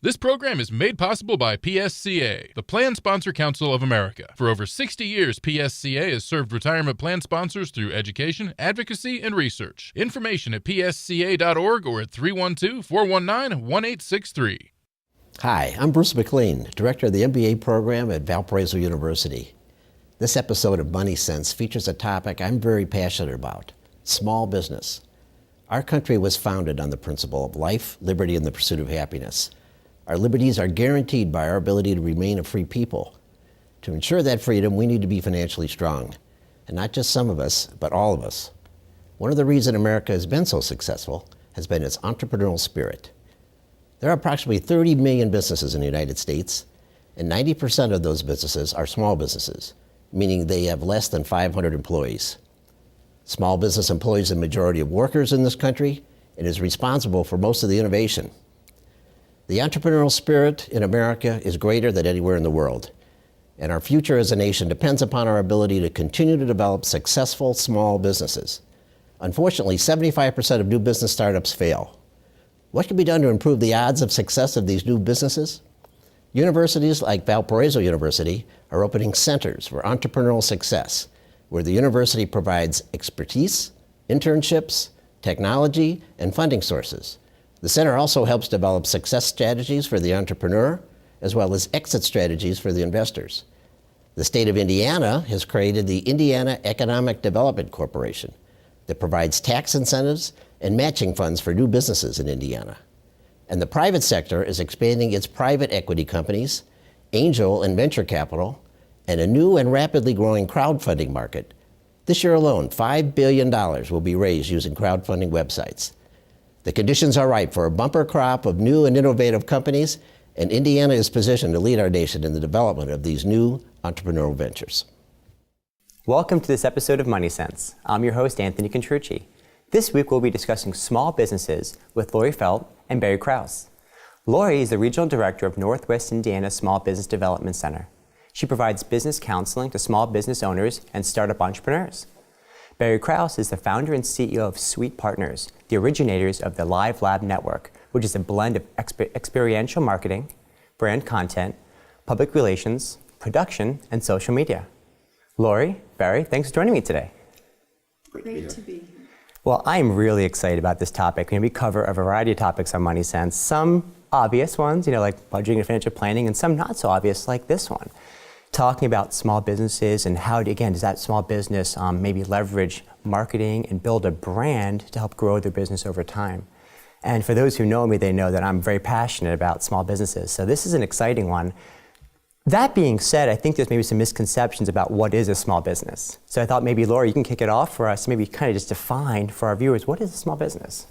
This program is made possible by PSCA, the Plan Sponsor Council of America. For over 60 years, PSCA has served retirement plan sponsors through education, advocacy, and research. Information at psca.org or at 312-419-1863. Hi, I'm Bruce McLean, Director of the MBA program at Valparaiso University. This episode of Money Sense features a topic I'm very passionate about: small business. Our country was founded on the principle of life, liberty, and the pursuit of happiness. Our liberties are guaranteed by our ability to remain a free people. To ensure that freedom, we need to be financially strong. And not just some of us, but all of us. One of the reasons America has been so successful has been its entrepreneurial spirit. There are approximately 30 million businesses in the United States, and 90% of those businesses are small businesses, meaning they have less than 500 employees. Small business employs the majority of workers in this country and is responsible for most of the innovation. The entrepreneurial spirit in America is greater than anywhere in the world, and our future as a nation depends upon our ability to continue to develop successful small businesses. Unfortunately, 75% of new business startups fail. What can be done to improve the odds of success of these new businesses? Universities like Valparaiso University are opening centers for entrepreneurial success, where the university provides expertise, internships, technology, and funding sources. The center also helps develop success strategies for the entrepreneur, as well as exit strategies for the investors. The state of Indiana has created the Indiana Economic Development Corporation that provides tax incentives and matching funds for new businesses in Indiana. And the private sector is expanding its private equity companies, angel and venture capital, and a new and rapidly growing crowdfunding market. This year alone, $5 billion will be raised using crowdfunding websites. The conditions are ripe for a bumper crop of new and innovative companies, and Indiana is positioned to lead our nation in the development of these new entrepreneurial ventures. Welcome to this episode of Money Sense. I'm your host, Anthony Contrucci. This week we'll be discussing small businesses with Lorri Feldt and Barry Krause. Lorri is the Regional Director of Northwest Indiana Small Business Development Center. She provides business counseling to small business owners and startup entrepreneurs. Barry Krause is the founder and CEO of Suite Partners, the originators of the Live Lab Network, which is a blend of experiential marketing, brand content, public relations, production, and social media. Lorri, Barry, thanks for joining me today. Great to be here. Well, I'm really excited about this topic. We cover a variety of topics on Money Sense, some obvious ones, like budgeting and financial planning, and some not so obvious, like this one. Talking about small businesses and how, does that small business maybe leverage marketing and build a brand to help grow their business over time. And for those who know me, they know that I'm very passionate about small businesses. So this is an exciting one. That being said, I think there's maybe some misconceptions about what is a small business. So I thought maybe, Lorri, you can kick it off for us, maybe kind of just define for our viewers, what is a small business?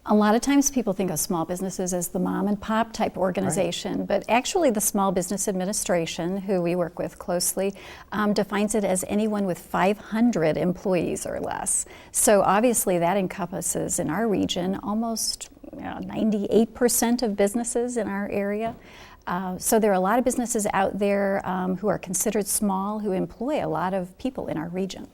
A lot of times people think of small businesses as the mom and pop type organization, right. But actually the Small Business Administration, who we work with closely, defines it as anyone with 500 employees or less. So obviously that encompasses in our region almost 98% of businesses in our area. So there are a lot of businesses out there who are considered small, who employ a lot of people in our region.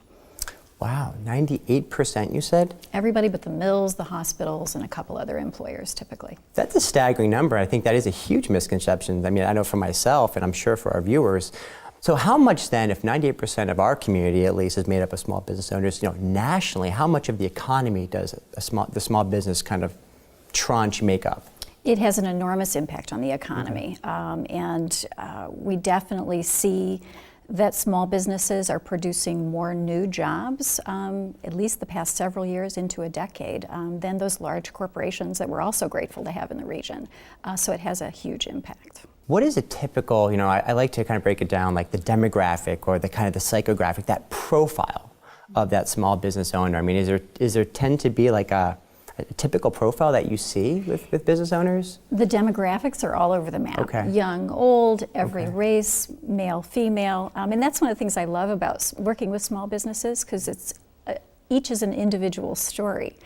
Wow, 98% you said? Everybody but the mills, the hospitals, and a couple other employers typically. That's a staggering number. I think that is a huge misconception. I mean, I know for myself, and I'm sure for our viewers. So how much then, if 98% of our community at least is made up of small business owners, nationally, how much of the economy does the small business kind of tranche make up? It has an enormous impact on the economy, we definitely see that small businesses are producing more new jobs, at least the past several years into a decade, than those large corporations that we're also grateful to have in the region. So it has a huge impact. What is a typical, I like to kind of break it down like the demographic or the kind of the psychographic, that profile of that small business owner. I mean, is there tend to be like a typical profile that you see with business owners? The demographics are all over the map. Okay. Young, old, every race, male, female. And that's one of the things I love about working with small businesses, because each is an individual story.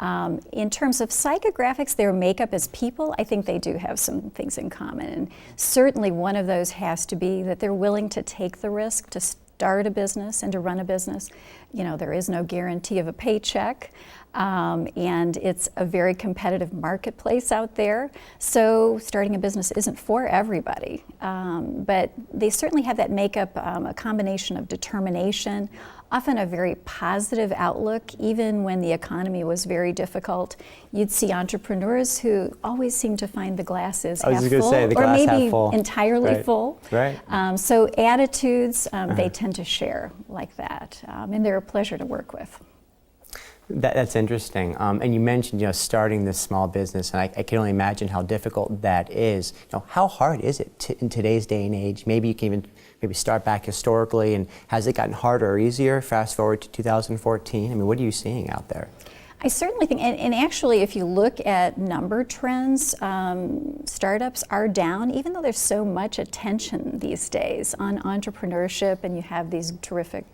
Mm-hmm. In terms of psychographics, their makeup as people, I think they do have some things in common. And certainly one of those has to be that they're willing to take the risk to start a business and to run a business. There is no guarantee of a paycheck. And it's a very competitive marketplace out there. So starting a business isn't for everybody. But they certainly have that makeup, a combination of determination, often a very positive outlook. Even when the economy was very difficult, you'd see entrepreneurs who always seem to find the glass is half full, or maybe entirely full. Right. So attitudes, they tend to share like that, and they're a pleasure to work with. That's interesting. And you mentioned, starting this small business, and I can only imagine how difficult that is. How hard is it in today's day and age? Maybe you can even start back historically, and has it gotten harder or easier? Fast forward to 2014. I mean, what are you seeing out there? I certainly think, and actually if you look at number trends, startups are down, even though there's so much attention these days on entrepreneurship, and you have these terrific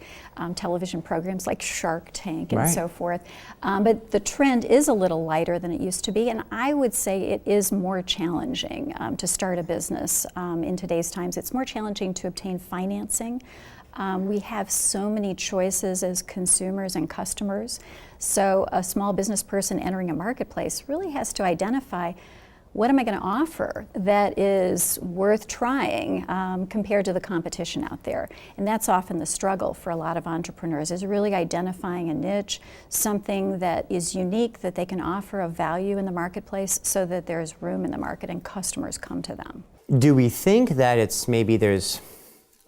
television programs like Shark Tank and so forth. But the trend is a little lighter than it used to be, and I would say it is more challenging to start a business in today's times. It's more challenging to obtain financing. We have so many choices as consumers and customers. So a small business person entering a marketplace really has to identify, what am I going to offer that is worth trying compared to the competition out there? And that's often the struggle for a lot of entrepreneurs, is really identifying a niche, something that is unique that they can offer of value in the marketplace so that there's room in the market and customers come to them. Do we think that there's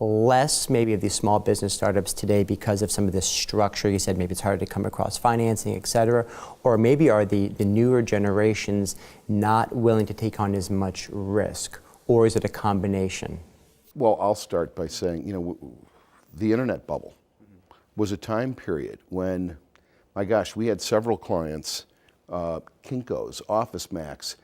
less maybe of these small business startups today because of some of this structure? You said maybe it's harder to come across financing, et cetera, or maybe are the newer generations not willing to take on as much risk, or is it a combination? Well, I'll start by saying, the internet bubble was a time period when, my gosh, we had several clients, Kinko's, Office Max.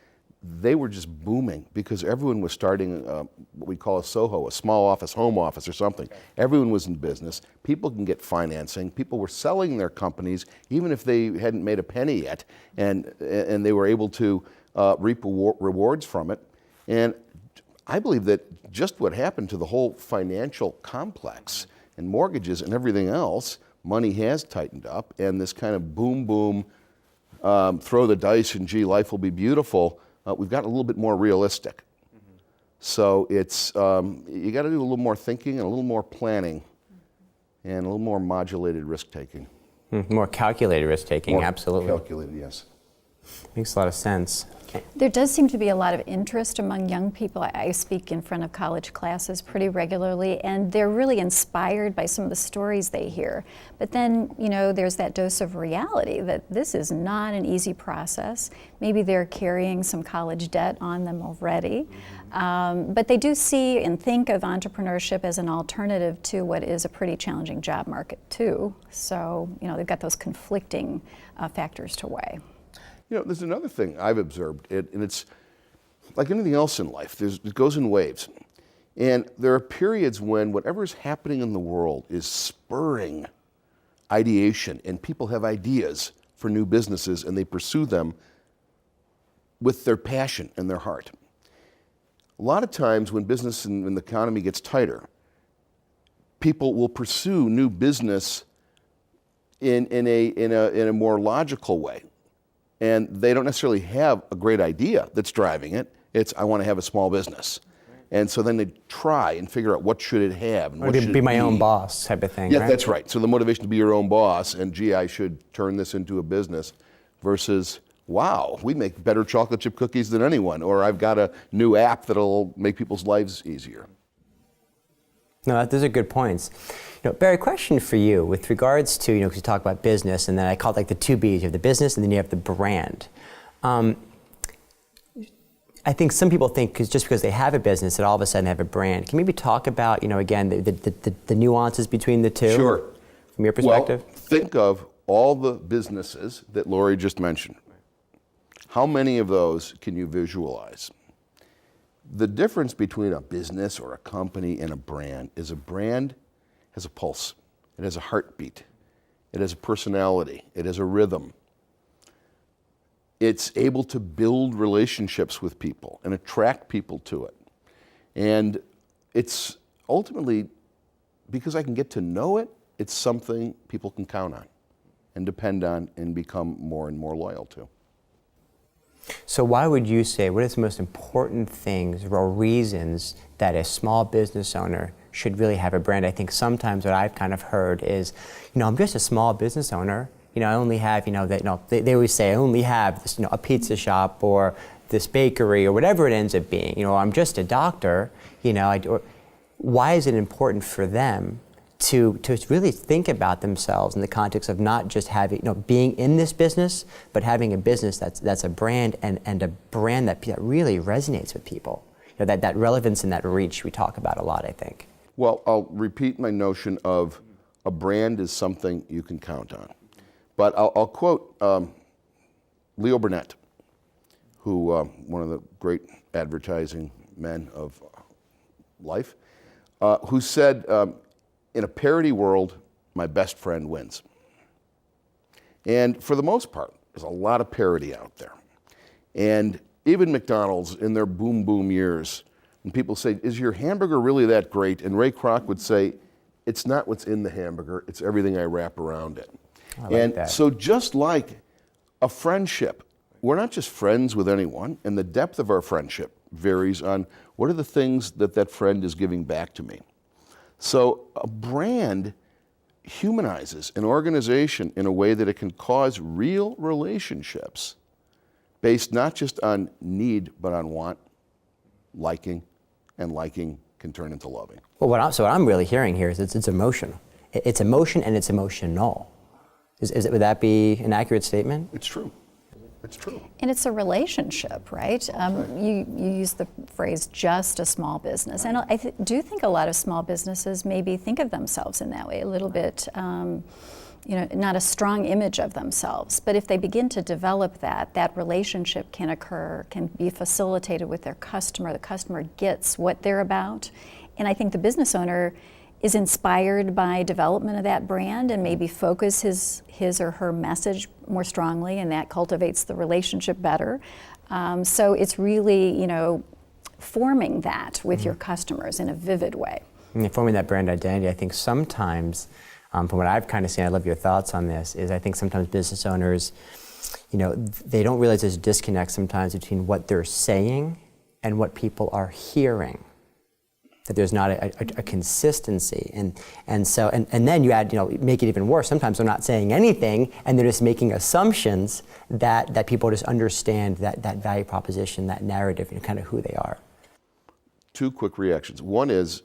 They were just booming because everyone was starting what we call a SOHO, a small office, home office or something. Everyone was in business. People can get financing. People were selling their companies even if they hadn't made a penny yet, and they were able to reap rewards from it. And I believe that just what happened to the whole financial complex and mortgages and everything else, money has tightened up, and this kind of boom, throw the dice and gee, life will be beautiful, we've gotten a little bit more realistic. So it's, you got to do a little more thinking and a little more planning and a little more modulated risk-taking. More calculated risk-taking, absolutely. Calculated, yes. Makes a lot of sense. There does seem to be a lot of interest among young people. I speak in front of college classes pretty regularly, and they're really inspired by some of the stories they hear. But then, there's that dose of reality that this is not an easy process. Maybe they're carrying some college debt on them already. But they do see and think of entrepreneurship as an alternative to what is a pretty challenging job market too. So, they've got those conflicting factors to weigh. There's another thing I've observed, and it's like anything else in life, it goes in waves. And there are periods when whatever's happening in the world is spurring ideation, and people have ideas for new businesses, and they pursue them with their passion and their heart. A lot of times when business and when the economy gets tighter, people will pursue new business in a more logical way. And they don't necessarily have a great idea that's driving it. It's, I want to have a small business. And so then they try and figure out what should it have. And what should be my own boss type of thing. Yeah, right? That's right. So the motivation to be your own boss, and gee, I should turn this into a business, versus, wow, we make better chocolate chip cookies than anyone, or I've got a new app that'll make people's lives easier. No, those are good points. Barry, question for you with regards to, because you talk about business, and then I call it like the two B's. You have the business, and then you have the brand. I think some people think just because they have a business that all of a sudden they have a brand. Can you maybe talk about, again, the nuances between the two? Sure. From your perspective? Well, think of all the businesses that Lorri just mentioned. How many of those can you visualize? The difference between a business or a company and a brand is a brand has a pulse, it has a heartbeat, it has a personality, it has a rhythm. It's able to build relationships with people and attract people to it. And it's ultimately, because I can get to know it, it's something people can count on. and depend on and become more and more loyal to. So why would you say, what are the most important things or reasons that a small business owner should really have a brand? I think sometimes what I've kind of heard is, I'm just a small business owner. I only have, they always say I only have this, a pizza shop or this bakery or whatever it ends up being. I'm just a doctor. Why is it important for them to really think about themselves in the context of not just having, being in this business, but having a business that's a brand and a brand that really resonates with people? That relevance and that reach we talk about a lot, I think. Well, I'll repeat my notion of a brand is something you can count on. But I'll quote Leo Burnett, who one of the great advertising men of life, who said, in a parody world, my best friend wins. And for the most part, there's a lot of parody out there. And even McDonald's in their boom boom years, when people say, is your hamburger really that great? And Ray Kroc would say, it's not what's in the hamburger, it's everything I wrap around it. And so just like a friendship, we're not just friends with anyone, and the depth of our friendship varies on what are the things that friend is giving back to me. So a brand humanizes an organization in a way that it can cause real relationships based not just on need, but on want, liking, and liking can turn into loving. Well, what I'm really hearing here is it's emotional. It's emotion and it's emotional. Would that be an accurate statement? It's true. It's true. And it's a relationship, right? You use the phrase just a small business. And I do think a lot of small businesses maybe think of themselves in that way, a little bit, not a strong image of themselves. But if they begin to develop that relationship can occur, can be facilitated with their customer. The customer gets what they're about. And I think the business owner is inspired by development of that brand and maybe focus his or her message more strongly, and that cultivates the relationship better. So it's really, forming that with your customers in a vivid way. And forming that brand identity, I think sometimes, from what I've kind of seen, I love your thoughts on this, is I think sometimes business owners, they don't realize there's a disconnect sometimes between what they're saying and what people are hearing. That there's not a consistency, and then you add, make it even worse. Sometimes they're not saying anything, and they're just making assumptions that people just understand that value proposition, that narrative, kind of who they are. Two quick reactions. One is,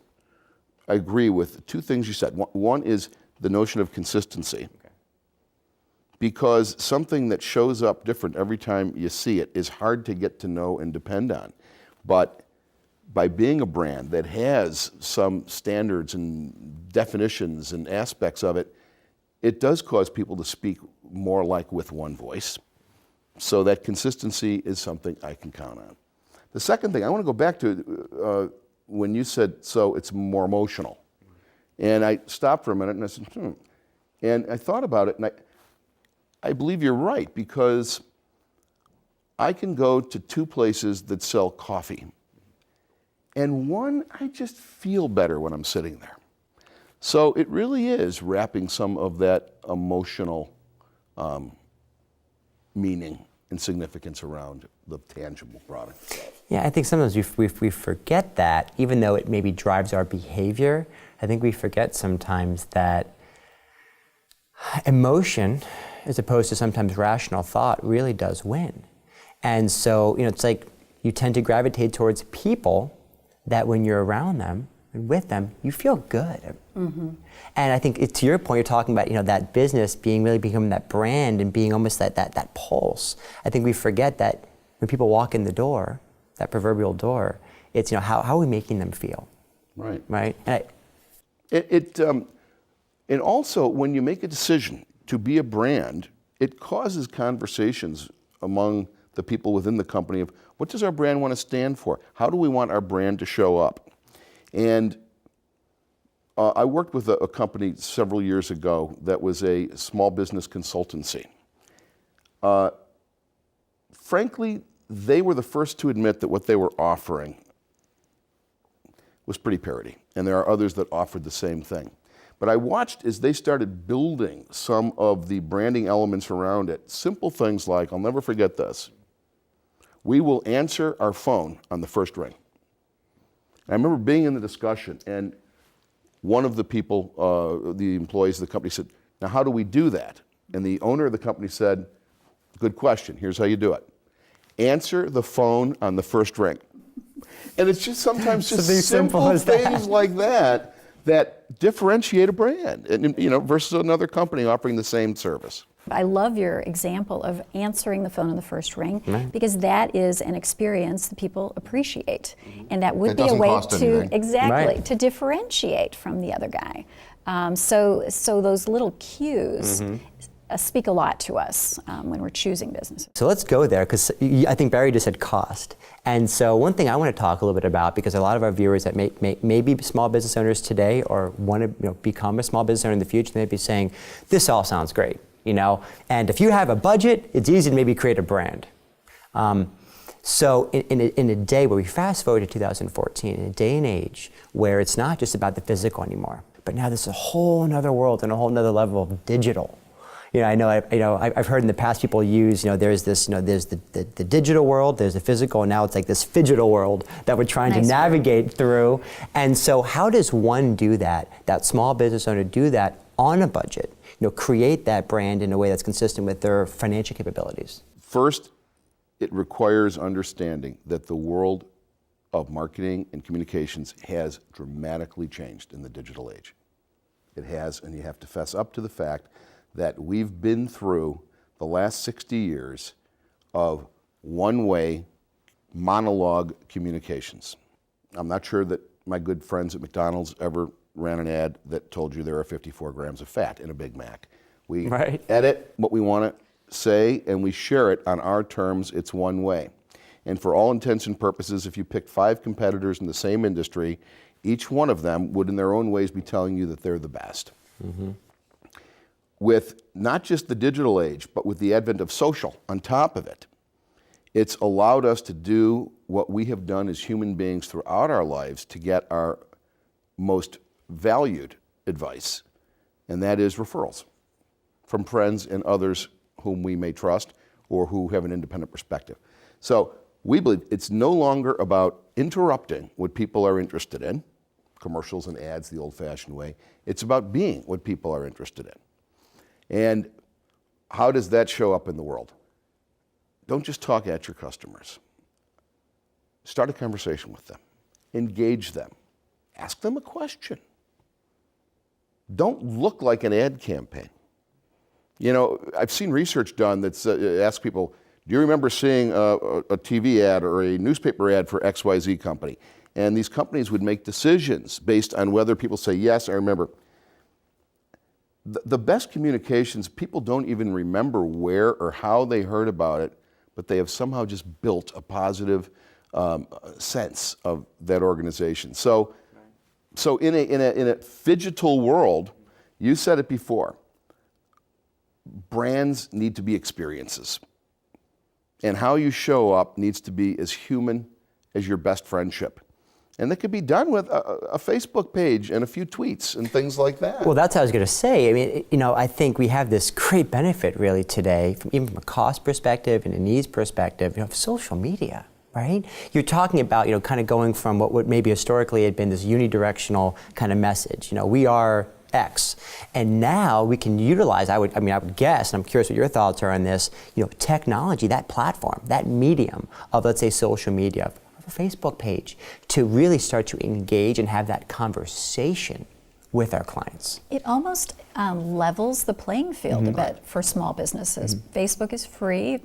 I agree with two things you said. One is the notion of consistency, because something that shows up different every time you see it is hard to get to know and depend on, but by being a brand that has some standards and definitions and aspects of it, it does cause people to speak more like with one voice. So that consistency is something I can count on. The second thing, I want to go back to when you said, so it's more emotional. And I stopped for a minute and I said, And I thought about it, and I believe you're right, because I can go to two places that sell coffee. And one, I just feel better when I'm sitting there. So it really is wrapping some of that emotional meaning and significance around the tangible product. Yeah, I think sometimes we forget that, even though it maybe drives our behavior. I think we forget sometimes that emotion, as opposed to sometimes rational thought, really does win. And so, it's like you tend to gravitate towards people that when you're around them and with them, you feel good. Mm-hmm. And I think to your point, you're talking about, that business really becoming that brand and being almost that pulse. I think we forget that when people walk in the door, that proverbial door, it's, how are we making them feel? Right. Right? And and also, when you make a decision to be a brand, it causes conversations among the people within the company of, what does our brand want to stand for? How do we want our brand to show up? And I worked with a company several years ago that was a small business consultancy. Frankly, they were the first to admit that what they were offering was pretty parody, and there are others that offered the same thing. But I watched as they started building some of the branding elements around it. Simple things like, I'll never forget this, we will answer our phone on the first ring. I remember being in the discussion, and one of the people, the employees of the company said, now how do we do that? And the owner of the company said, good question, here's how you do it. Answer the phone on the first ring. And it's just sometimes just simple things like that that differentiate a brand, and, versus another company offering the same service. I love your example of answering the phone on the first ring, because that is an experience that people appreciate, and that would be a way to to differentiate from the other guy. So those little cues speak a lot to us when we're choosing businesses. So let's go there, because I think Barry just said cost. And so one thing I want to talk a little bit about, because a lot of our viewers that may be small business owners today or want to become a small business owner in the future, they may be saying, this all sounds great, and if you have a budget, it's easy to maybe create a brand. So in a day where we fast forward to 2014, in a day and age where it's not just about the physical anymore, but now there's a whole other world and a whole other level of digital. I've heard in the past people use, there's this, there's the digital world, there's the physical, and now it's like this phygital world that we're trying to navigate through. And so how does one do that small business owner do that on a budget, create that brand in a way that's consistent with their financial capabilities? First, it requires understanding that the world of marketing and communications has dramatically changed in the digital age. It has, and you have to fess up to the fact that we've been through the last 60 years of one-way monologue communications. I'm not sure that my good friends at McDonald's ever ran an ad that told you there are 54 grams of fat in a Big Mac. We edit what we want to say and we share it on our terms. It's one way. And for all intents and purposes, if you picked 5 competitors in the same industry, each one of them would in their own ways be telling you that they're the best. With not just the digital age, but with the advent of social on top of it, it's allowed us to do what we have done as human beings throughout our lives to get our most valued advice, and that is referrals from friends and others whom we may trust or who have an independent perspective. So we believe it's no longer about interrupting what people are interested in, commercials and ads the old-fashioned way. It's about being what people are interested in. And how does that show up in the world? Don't just talk at your customers. Start a conversation with them. Engage them. Ask them a question. Don't look like an ad campaign. I've seen research done that's asked people, do you remember seeing a TV ad or a newspaper ad for XYZ company? And these companies would make decisions based on whether people say, yes, I remember. The best communications, people don't even remember where or how they heard about it, but they have somehow just built a positive sense of that organization. So in a phygital world, you said it before, brands need to be experiences. And how you show up needs to be as human as your best friendship. And that could be done with a Facebook page and a few tweets and things like that. Well, that's what I was going to say. I mean, I think we have this great benefit really today, even from a cost perspective and a needs perspective, of social media, right? You're talking about, kind of going from what maybe historically had been this unidirectional kind of message. We are X. And now we can utilize, I would guess, and I'm curious what your thoughts are on this, technology, that platform, that medium of, let's say, social media, a Facebook page, to really start to engage and have that conversation with our clients. It almost levels the playing field a bit for small businesses. Facebook is free,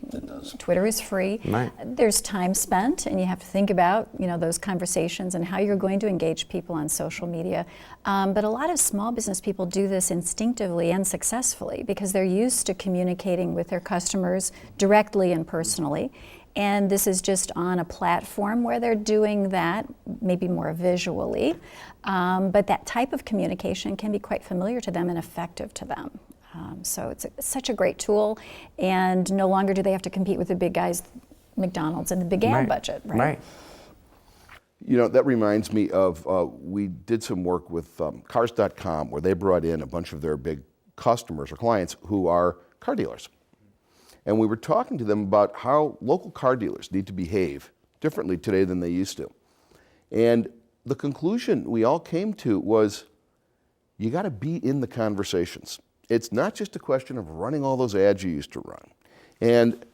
Twitter is free. There's time spent, and you have to think about those conversations and how you're going to engage people on social media. But a lot of small business people do this instinctively and successfully because they're used to communicating with their customers directly and personally. And this is just on a platform where they're doing that, maybe more visually. But that type of communication can be quite familiar to them and effective to them. So it's such a great tool, and no longer do they have to compete with the big guys, McDonald's, and the big ad budget, right? That reminds me of, we did some work with Cars.com where they brought in a bunch of their big customers or clients who are car dealers. And we were talking to them about how local car dealers need to behave differently today than they used to. And the conclusion we all came to was, you got to be in the conversations. It's not just a question of running all those ads you used to run. And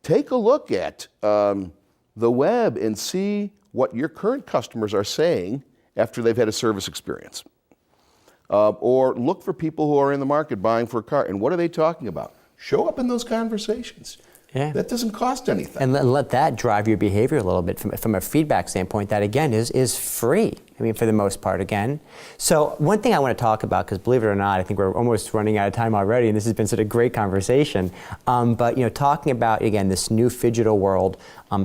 take a look at the web and see what your current customers are saying after they've had a service experience. Or look for people who are in the market buying for a car, and what are they talking about? Show up in those conversations. Yeah. That doesn't cost anything. And let that drive your behavior a little bit from a feedback standpoint. That, again, is free. I mean, for the most part, again. So one thing I want to talk about, because believe it or not, I think we're almost running out of time already, and this has been such a great conversation. But talking about, again, this new phygital world,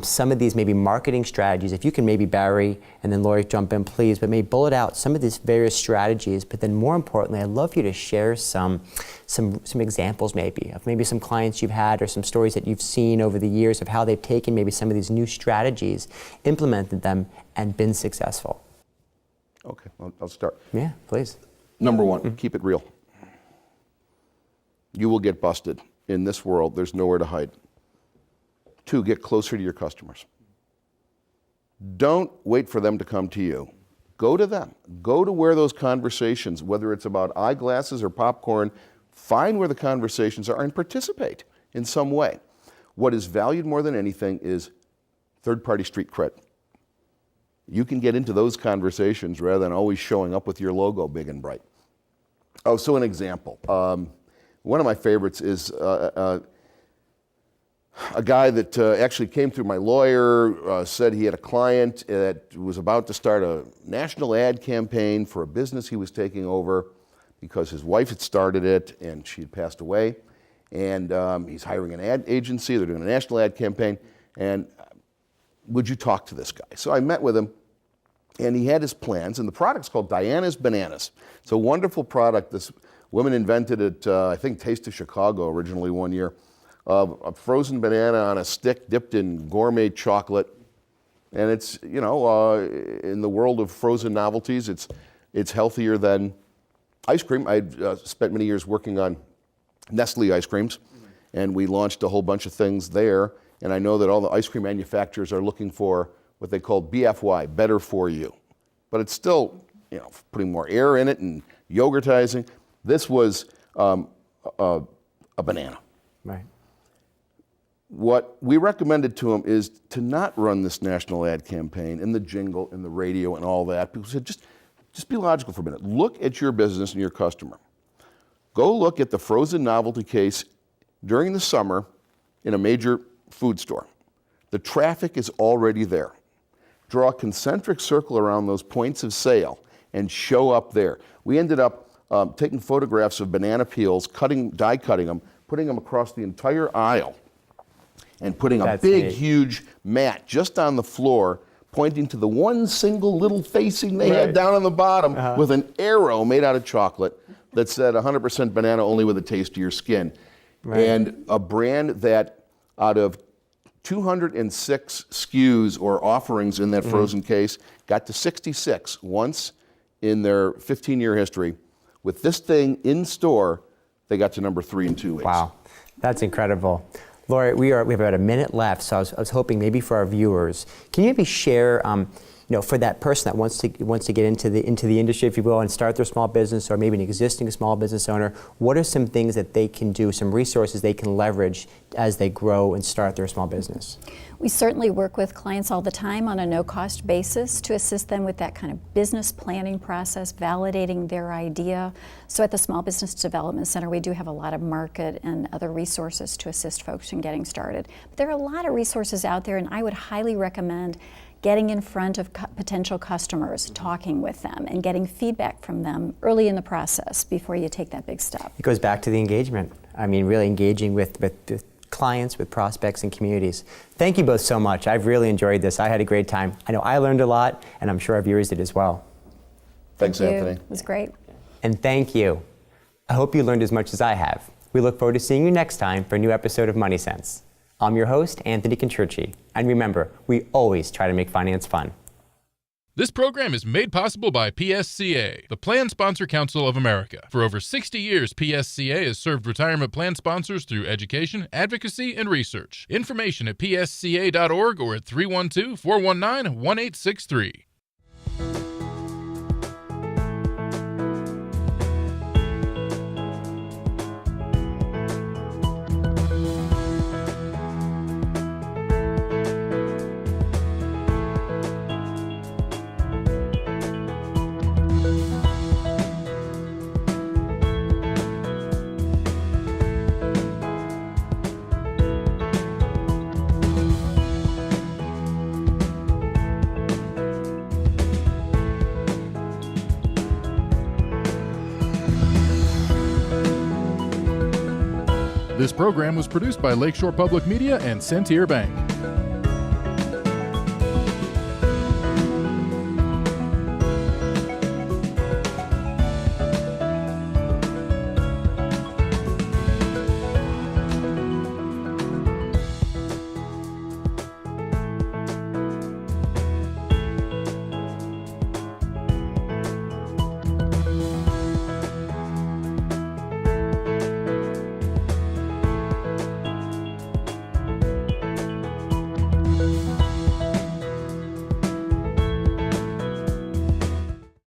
some of these maybe marketing strategies, if you can maybe, Barry, and then Lorri, jump in, please, but maybe bullet out some of these various strategies, but then more importantly, I'd love you to share some examples maybe of maybe some clients you've had or some stories that you've seen over the years of how they've taken maybe some of these new strategies, implemented them, and been successful. Okay, I'll start. Yeah, please. Number one, keep it real. You will get busted. In this world, there's nowhere to hide. 2, get closer to your customers. Don't wait for them to come to you. Go to them. Go to where those conversations, whether it's about eyeglasses or popcorn, find where the conversations are and participate in some way. What is valued more than anything is third-party street cred. You can get into those conversations rather than always showing up with your logo big and bright. Oh, so an example. One of my favorites is a guy that actually came through my lawyer, said he had a client that was about to start a national ad campaign for a business he was taking over because his wife had started it and she had passed away. And he's hiring an ad agency, they're doing a national ad campaign, and would you talk to this guy? So I met with him, and he had his plans, and the product's called Diana's Bananas. It's a wonderful product. This woman invented it, I think Taste of Chicago originally one year. A frozen banana on a stick dipped in gourmet chocolate. And it's, in the world of frozen novelties, it's healthier than ice cream. I'd spent many years working on Nestle ice creams, and we launched a whole bunch of things there. And I know that all the ice cream manufacturers are looking for what they call BFY, better for you. But it's still, putting more air in it and yogurtizing. This was a banana. Right. What we recommended to him is to not run this national ad campaign and the jingle and the radio and all that. People said, just be logical for a minute. Look at your business and your customer. Go look at the frozen novelty case during the summer in a major food store. The traffic is already there. Draw a concentric circle around those points of sale and show up there. We ended up taking photographs of banana peels, die cutting them, putting them across the entire aisle, and putting a big, huge mat just on the floor, pointing to the one single little facing they had down on the bottom with an arrow made out of chocolate that said 100% banana only with a taste to your skin. Right. And a brand that out of 206 SKUs or offerings in that frozen case got to 66 once in their 15-year history. With this thing in store, they got to number 3 in 2 weeks. Wow, that's incredible. Lorri, we have about a minute left, so I was hoping maybe for our viewers, can you maybe share, for that person that wants to get into the industry, if you will, and start their small business, or maybe an existing small business owner, what are some things that they can do, some resources they can leverage as they grow and start their small business? We certainly work with clients all the time on a no-cost basis to assist them with that kind of business planning process, validating their idea. So at the Small Business Development Center, we do have a lot of market and other resources to assist folks in getting started. But there are a lot of resources out there, and I would highly recommend getting in front of potential customers, talking with them, and getting feedback from them early in the process before you take that big step. It goes back to the engagement. I mean, really engaging with clients, with prospects, and communities. Thank you both so much. I've really enjoyed this. I had a great time. I know I learned a lot, and I'm sure our viewers did as well. Thanks, Anthony. It was great. And thank you. I hope you learned as much as I have. We look forward to seeing you next time for a new episode of Money Sense. I'm your host, Anthony Contrucci. And remember, we always try to make finance fun. This program is made possible by PSCA, the Plan Sponsor Council of America. For over 60 years, PSCA has served retirement plan sponsors through education, advocacy, and research. Information at psca.org or at 312-419-1863. This program was produced by Lakeshore Public Media and Centier Bank.